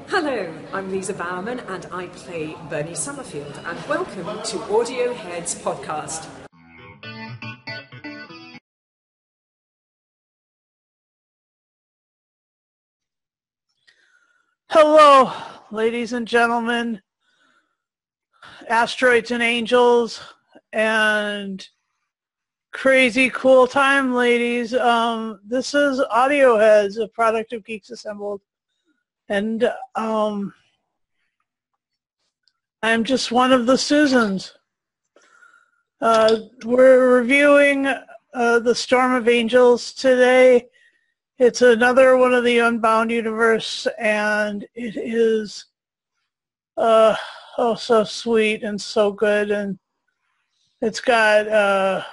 Hello, I'm Lisa Bowerman and I play Bernie Summerfield, and welcome to Audio Heads Podcast. Hello, ladies and gentlemen, asteroids and angels, and crazy cool time ladies. This is Audio Heads, a product of Geeks Assembled, and I'm just one of the Susans. We're reviewing the Storm of Angels today. It's another one of the Unbound universe, and it is so sweet and so good, and it's got a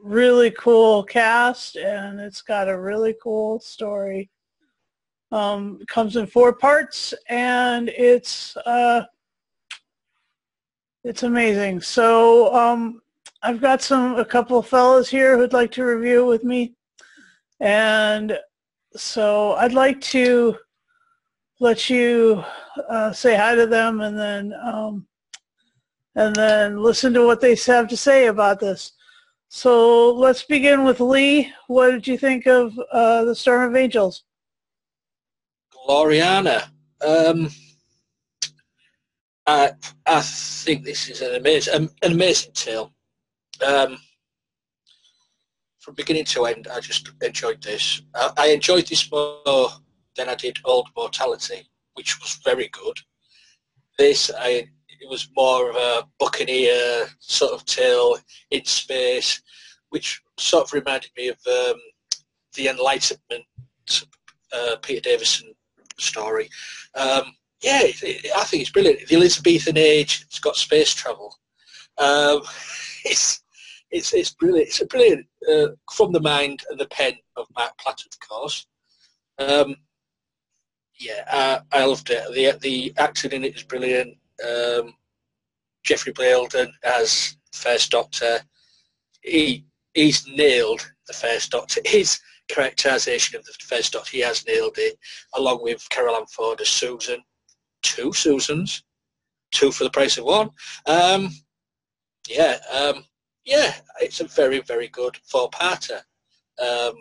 really cool cast, and it's got a really cool story. It comes in 4 parts, and it's amazing. So I've got a couple of fellas here who'd like to review with me, and so I'd like to let you say hi to them, and then listen to what they have to say about this. So let's begin with Lee. What did you think of the Storm of Angels? Gloriana. I think this is an amazing tale. From beginning to end, I just enjoyed this. I enjoyed this more than I did Old Mortality, which was very good. It was more of a buccaneer sort of tale in space, which sort of reminded me of the Enlightenment Peter Davison story. I think it's brilliant. The Elizabethan age, it's got space travel. It's brilliant. It's a brilliant from the mind and the pen of Mark Platt, of course. I loved it. The acting in it is brilliant. Jeffrey Bleldon as First Doctor. He's nailed the First Doctor. His characterisation of the First Doctor, he has nailed it, along with Carol Ann Ford as Susan. 2 Susans, 2 for the price of 1. It's a very, very good 4-parter. For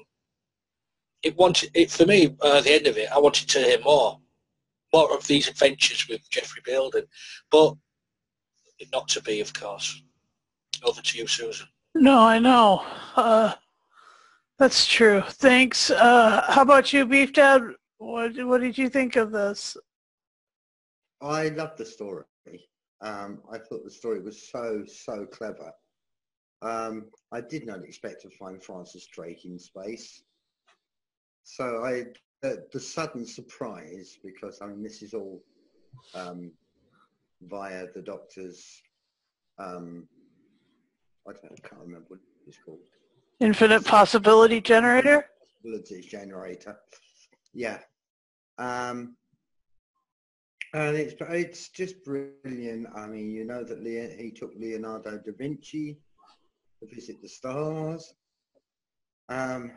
me, at the end of it, I wanted to hear more of these adventures with Jeffrey Bleldon, but not to be, of course. Over to you, Susan. No, I know. That's true. Thanks. How about you, Beef Dad? What did you think of this? I loved the story. I thought the story was so clever. I did not expect to find Francis Drake in space. So the sudden surprise, because this is all via the Doctor's, I can't remember what it's called. Infinite Possibility Generator? Possibilities Generator. Yeah. And it's just brilliant. You know that he took Leonardo da Vinci to visit the stars. Vasco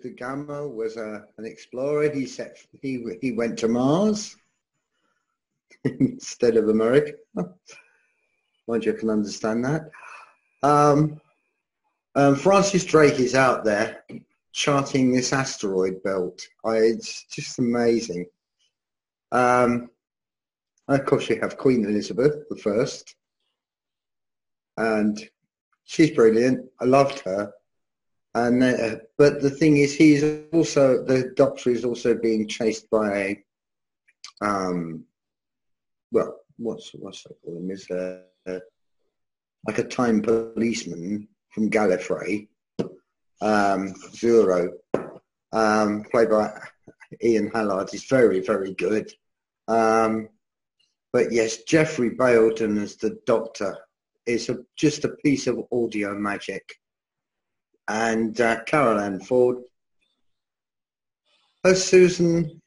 da Gama was an explorer. He went to Mars instead of America. Mind you, I can understand that. Francis Drake is out there charting this asteroid belt. It's just amazing. Of course, you have Queen Elizabeth I, and she's brilliant. I loved her. And but the thing is, the Doctor is also being chased by what's they call him? Is like a time policeman from Gallifrey, Zero, played by Ian Hallard, is very, very good. But yes, Jeffrey Bleldon as the Doctor is just a piece of audio magic. And Carol Ann Ford as Susan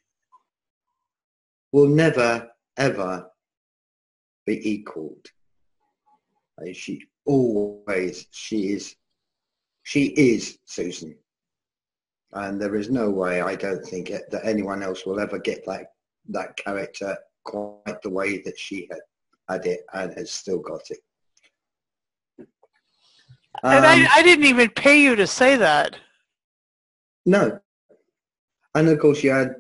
will never, ever be equalled. She is Susan. and there is no way, I don't think that anyone else will ever get that character quite the way that she had it and has still got it. And I didn't even pay you to say that. No. And of course you had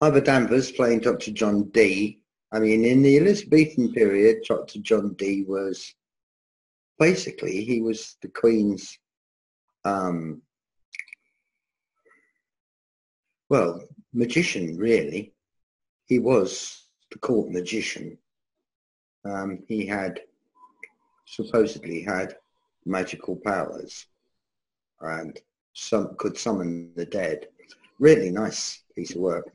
Ivor Danvers playing Dr. John Dee. I mean, in the Elizabethan period, Dr. John Dee was basically, he was the Queen's, well, magician, really. He was the court magician. He supposedly had magical powers and could summon the dead. Really nice piece of work.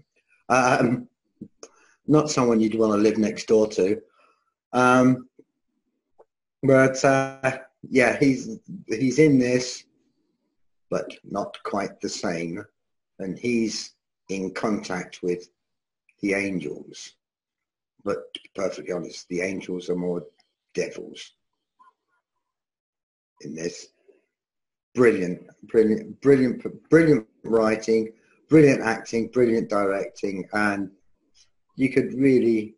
Not someone you'd want to live next door to. But yeah, he's in this, but not quite the same. And he's in contact with the angels. But to be perfectly honest, the angels are more devils in this. Brilliant writing, brilliant acting, brilliant directing, and you could really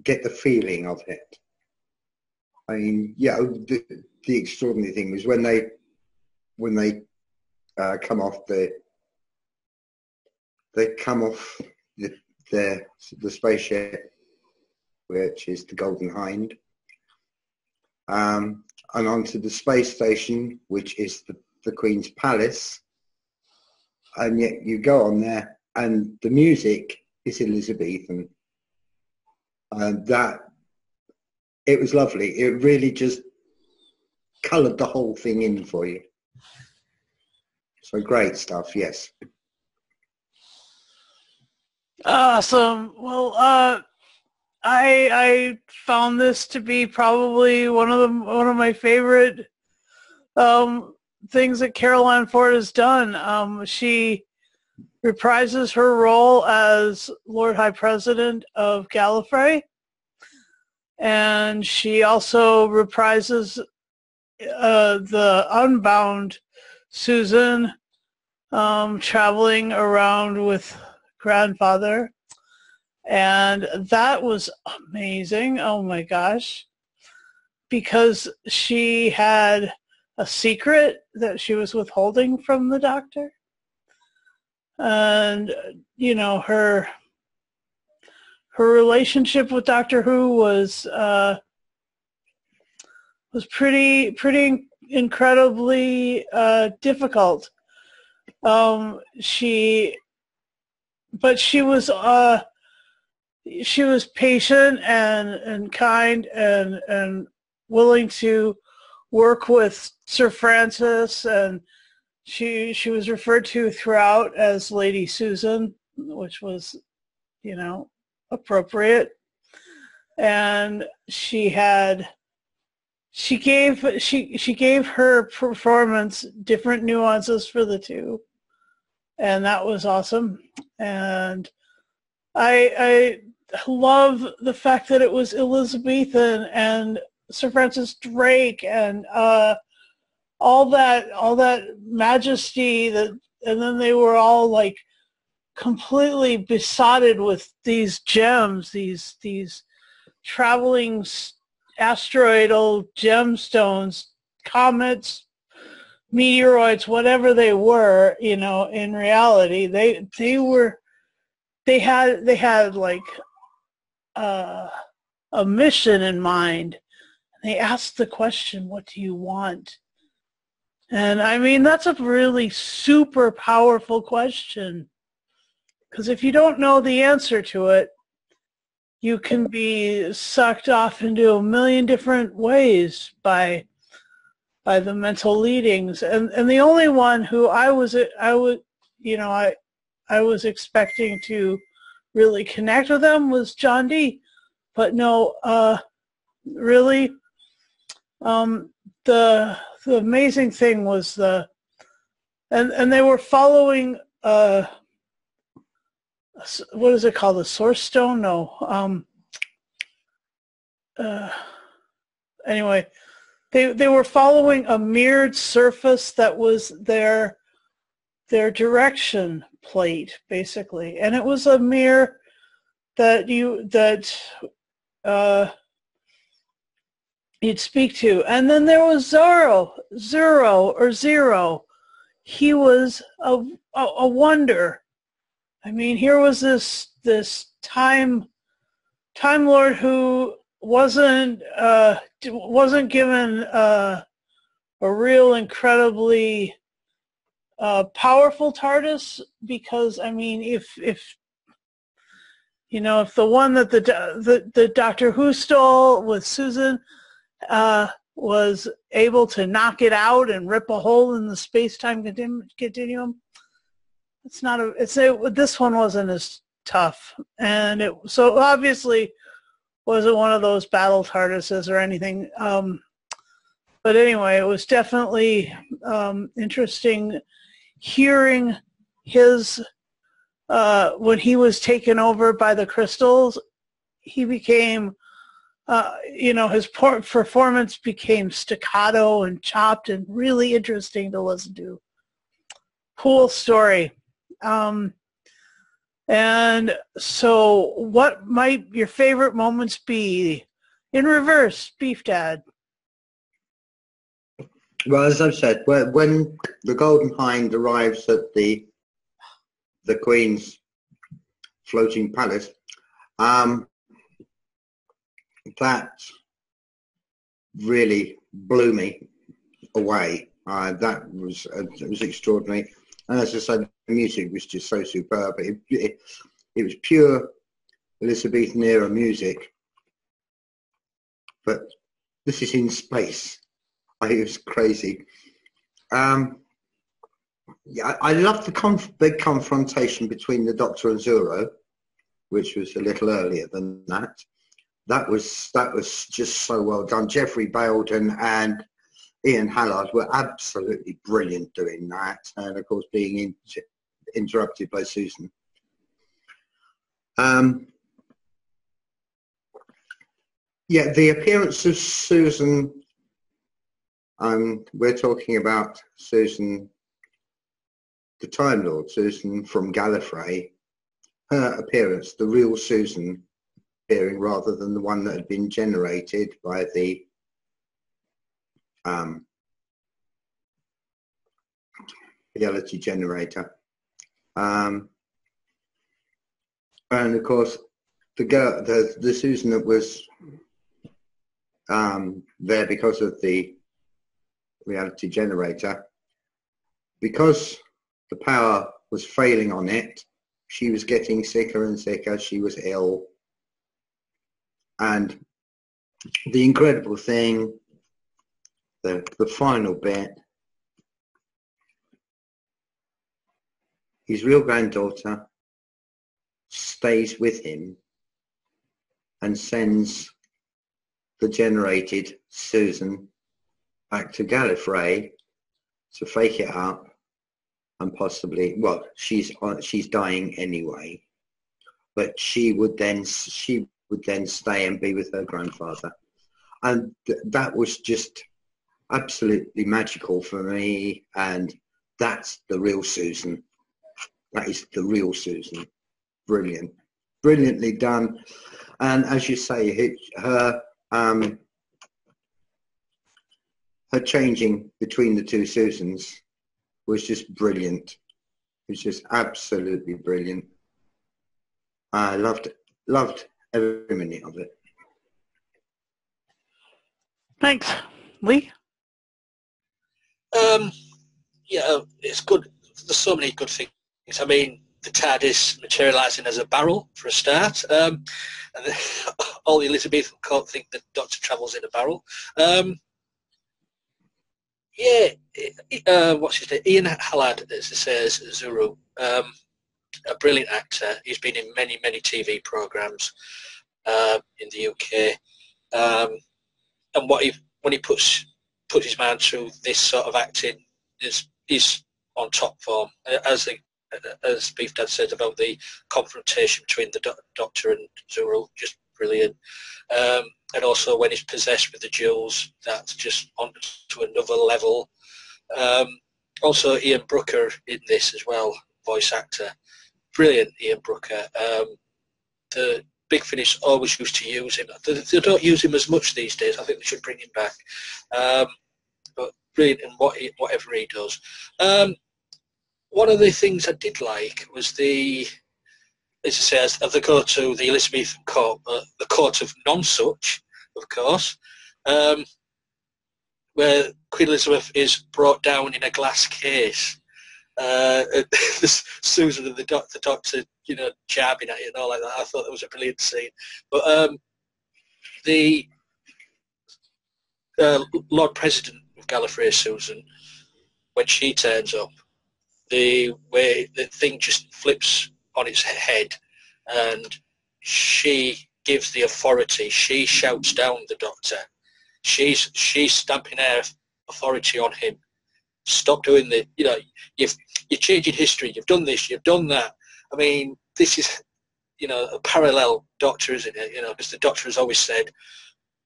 get the feeling of it. I mean, yeah, the extraordinary thing was when they come off the spaceship, which is the Golden Hind, and onto the space station, which is the Queen's Palace, and yet you go on there and the music is Elizabethan, and that, it was lovely. It really just coloured the whole thing in for you. So great stuff, yes. Awesome. Well, I found this to be probably one of my favorite things that Caroline Ford has done. She reprises her role as Lord High President of Gallifrey, and she also reprises the Unbound Susan, traveling around with grandfather, and that was amazing. Oh my gosh, because she had a secret that she was withholding from the doctor, and you know, her relationship with Doctor Who was pretty incredibly difficult. She was patient and kind and willing to work with Sir Francis, and she was referred to throughout as Lady Susan, which was, you know, appropriate. And she gave her performance different nuances for the two, and that was awesome. And I love the fact that it was Elizabethan and Sir Francis Drake and all that majesty, and then they were all like completely besotted with these gems, these traveling asteroidal gemstones, comets, meteoroids, whatever they were. You know, in reality, they had like a mission in mind. They asked the question, what do you want? And I mean, that's a really super powerful question, because if you don't know the answer to it, you can be sucked off into a million different ways by the mental leadings. And the only one who I was expecting to really connect with them was John Dee. But no, really, the amazing thing was and they were following what is it called? The Source Stone? No. Anyway, they were following a mirrored surface that was their their direction plate, basically. And it was a mirror that you'd speak to. And then there was Zero. He was a wonder. I mean, here was this time lord who wasn't given a real incredibly powerful TARDIS, because I mean, if the one that the Doctor Who stole with Susan was able to knock it out and rip a hole in the space-time continuum, this one wasn't as tough, and so obviously wasn't one of those battle TARDISes or anything. But anyway, it was definitely interesting hearing his when he was taken over by the crystals. He became, his performance became staccato and chopped and really interesting to listen to. Cool story. And so what might your favorite moments be? In reverse, Beef Dad. Well, as I've said, when the Golden Hind arrives at the Queen's floating palace, that really blew me away. That was extraordinary. And as I said, the music was just so superb. It was pure Elizabethan era music, but this is in space. It was crazy. Yeah, I loved the big confrontation between the Doctor and Zero, which was a little earlier than that. That was just so well done. Jeffrey Belden and Ian Hallard were absolutely brilliant doing that, and of course being interrupted by Susan. Yeah, the appearance of Susan. We're talking about Susan, the Time Lord, Susan from Gallifrey. Her appearance, the real Susan appearing rather than the one that had been generated by the reality generator. And of course, the Susan that was there because of the reality generator, because the power was failing on it, she was getting sicker and sicker, she was ill. And the incredible thing, the final bit, his real granddaughter stays with him and sends the generated Susan back to Gallifrey to fake it up, and possibly, well, she's dying anyway, but she would then stay and be with her grandfather, and that was just absolutely magical for me. And that's the real Susan. That is the real Susan. Brilliant, brilliantly done. And as you say, her changing between the two Susans was just brilliant. It was just absolutely brilliant. I loved every minute of it. Thanks. Lee? Yeah, it's good. There's so many good things. I mean, the TARDIS materialising as a barrel for a start. And all the Elizabethan court think the Doctor travels in a barrel. What's his name? Ian Hallard, as it says, Zuru. A brilliant actor. He's been in many, many TV programmes in the UK. And when he puts his mind through this sort of acting, is on top form. As Beef Dad said about the confrontation between the Doctor and Zuru, just brilliant. And also when he's possessed with the jewels, that's just on to another level. Also, Ian Brooker in this as well, voice actor. Brilliant, Ian Brooker. The Big Finish always used to use him. They don't use him as much these days. I think they should bring him back. But brilliant in whatever he does. One of the things I did like was as I say, as they go to the Elizabethan court, the court of nonsuch, of course, where Queen Elizabeth is brought down in a glass case. Susan and the doctor, jabbing at it and all like that. I thought that was a brilliant scene. But the Lord President of Gallifrey, Susan, when she turns up, the way the thing just flips on its head, and she gives the authority. She shouts down the doctor. She's stamping her authority on him. Stop doing the, you're changing history. You've done this. You've done that. I mean, this is, a parallel doctor, isn't it? Because the doctor has always said,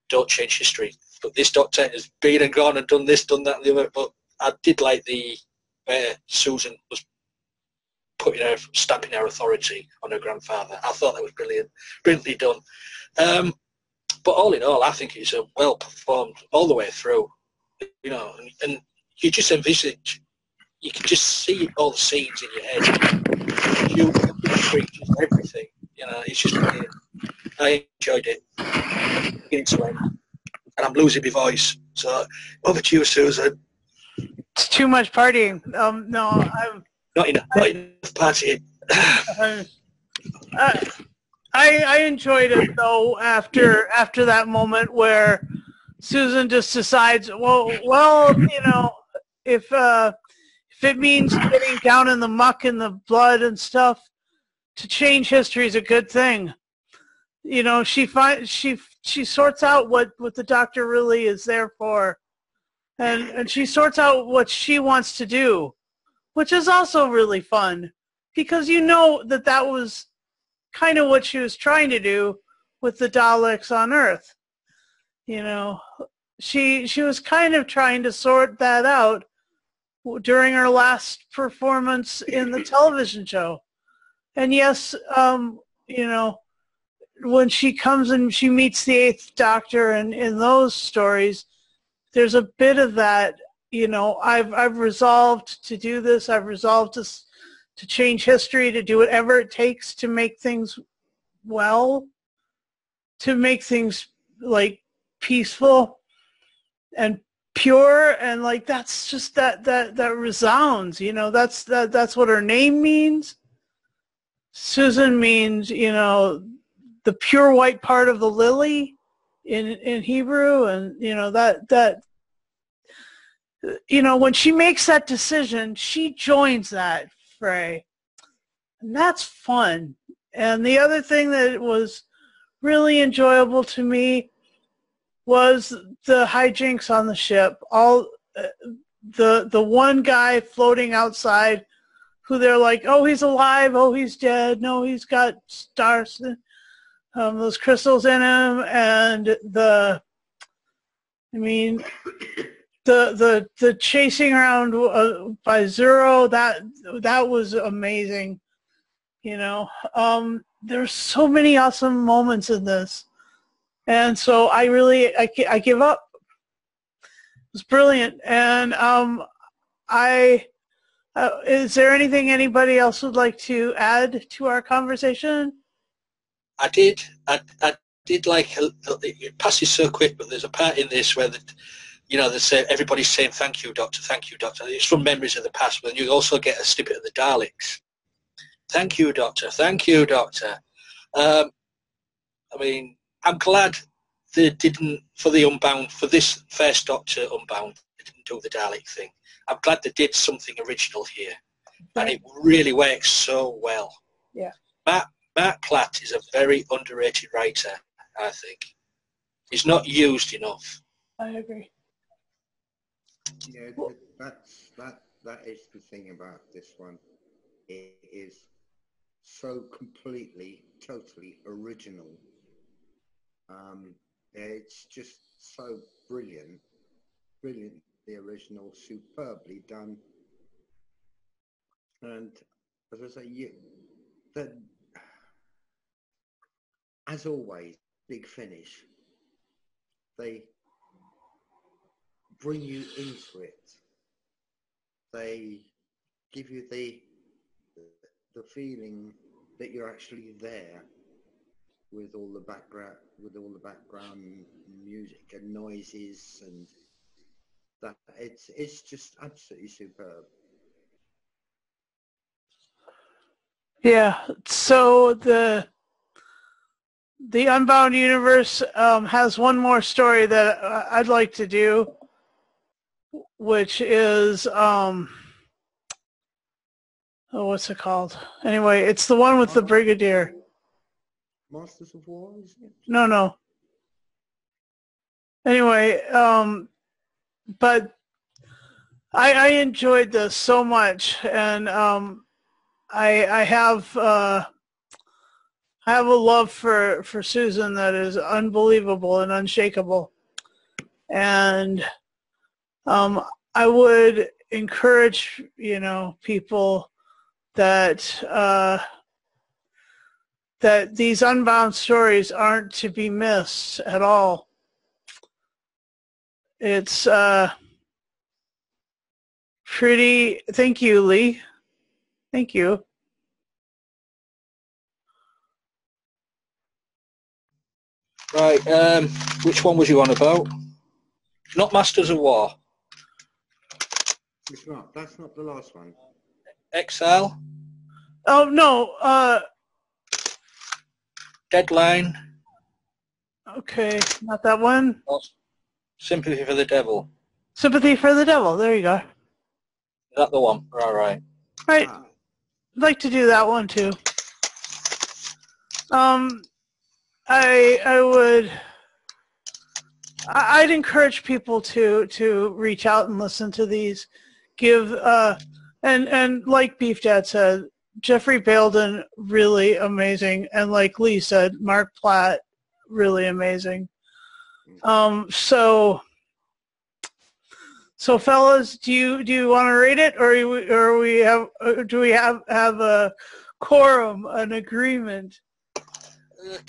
don't change history. But this doctor has been and gone and done this, done that, and the other. But I did like where Susan was stamping her authority on her grandfather. I thought that was brilliantly done. But all in all, I think it's a well performed all the way through. And you just envisage, you can just see all the scenes in your head. You creatures, everything. It's just brilliant. I enjoyed it, beginning to end, and I'm losing my voice. So over to you, Susan. It's too much partying. No, I'm not enough partying. I enjoyed it though. After that moment where Susan just decides, if it means getting down in the muck and the blood and stuff, to change history is a good thing. She sorts out what the doctor really is there for, and she sorts out what she wants to do, which is also really fun, because that was kind of what she was trying to do with the Daleks on Earth. She was kind of trying to sort that out during her last performance in the television show. And yes, when she comes and she meets the Eighth Doctor, and in those stories, there's a bit of that. I've resolved to do this. I've resolved to change history, to do whatever it takes to make things to make things like peaceful and pure, and like that's just that resounds. That's what her name means. Susan means the pure white part of the lily in Hebrew, and when she makes that decision, she joins that fray, and that's fun. And the other thing that was really enjoyable to me was the hijinks on the ship. All the one guy floating outside, who they're like, oh, he's alive, oh, he's dead, no, he's got stars, those crystals in him, and the chasing around by Zero, that was amazing. There's so many awesome moments in this, and so I give up. It was brilliant, and is there anything anybody else would like to add to our conversation? I did like it passes so quick, but there's a part in this where they say everybody's saying thank you, Doctor, thank you, Doctor. It's from memories of the past, but you also get a snippet of the Daleks. Thank you, Doctor. Thank you, Doctor. I'm glad they didn't, for this first Doctor Unbound, they didn't do the Dalek thing. I'm glad they did something original here, and it really works so well. Yeah. Matt Platt is a very underrated writer, I think. He's not used enough. I agree. Yeah, that is the thing about this one. It is so completely, totally original. It's just so brilliantly original, superbly done. And as I say, that as always, Big Finish, they bring you into it. They give you the feeling that you're actually there with all the background music and noises, and that it's just absolutely superb. Yeah. So the Unbound universe has one more story that I'd like to do, which is what's it called? Anyway, it's the one with the Brigadier. Masters of War, isn't it? No. Anyway, but I enjoyed this so much, and I have a love for Susan that is unbelievable and unshakable, and I would encourage people that that these Unbound stories aren't to be missed at all. It's pretty. Thank you, Lee. Thank you. Right, which one was you on about? Not Masters of War. It's not. That's not the last one. Exile? Oh no. Deadline? Okay, not that one. Or Sympathy for the Devil? Sympathy for the Devil. There you go. Is that the one? Right. Right. I'd like to do that one too. I'd encourage people to reach out and listen to these. Give and like Beef Dad said, Jeffrey Balden really amazing, and like Lee said, Mark Platt really amazing. So fellas, do you want to rate it, or do we have a quorum, an agreement?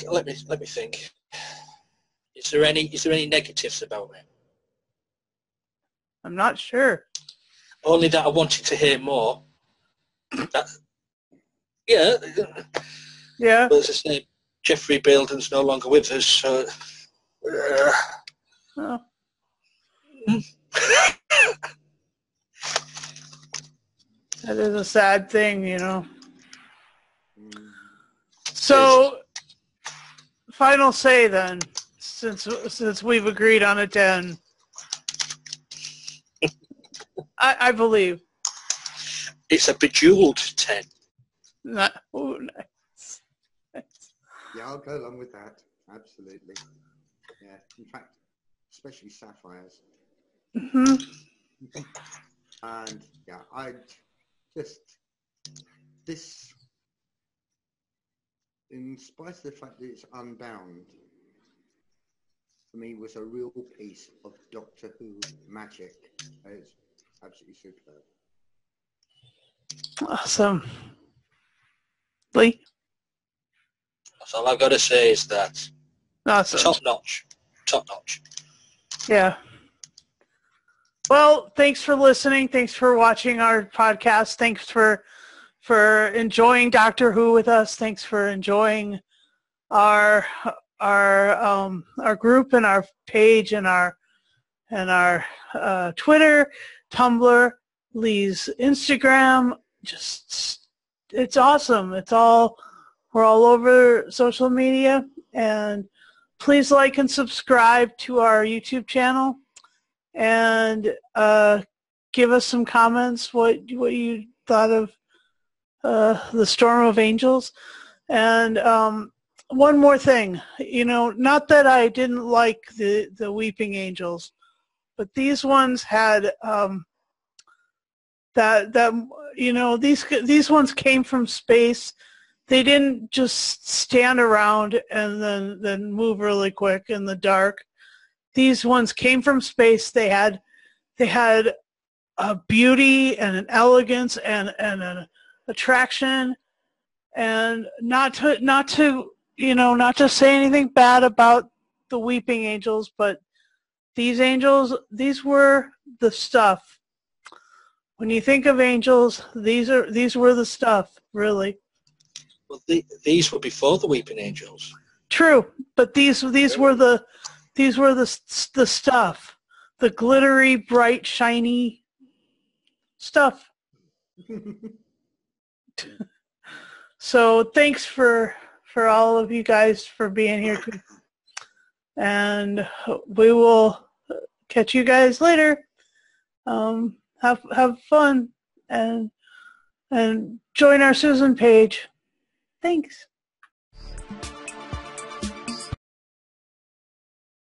Let me think. Is there any negatives about it? I'm not sure. Only that I wanted to hear more. Yeah. Yeah. But as I say, Jeffrey Balden's no longer with us, so. Oh. That is a sad thing, So, final say then, since we've agreed on a 10. I believe. It's a bejeweled 10. Ooh, nice. Yeah, I'll go along with that. Absolutely. Yeah. In fact, especially Sapphires. Mm-hmm. And yeah, this, in spite of the fact that it's Unbound, for me was a real piece of Doctor Who magic. It's absolutely superb. Awesome. Lee? That's all I've got to say is that. Awesome. Top notch. Yeah. Well, thanks for listening. Thanks for watching our podcast. Thanks for enjoying Doctor Who with us. Thanks for enjoying our group and our page and our Twitter, Tumblr, Lee's Instagram. Just, it's awesome. We're all over social media, and please like and subscribe to our YouTube channel, and give us some comments what you thought of the Storm of Angels. And one more thing, not that I didn't like the Weeping Angels, but these ones had these ones came from space. They didn't just stand around and then move really quick in the dark. These ones came from space. They had a beauty and an elegance and an attraction, and not to not to say anything bad about the weeping angels, but these angels, these were the stuff. When you think of angels, these were the stuff, really. Well, these were before the weeping angels. True, but these were the stuff, the glittery, bright, shiny stuff. So thanks for all of you guys for being here too. And we will catch you guys later. Have fun and join our Susan page. Thanks.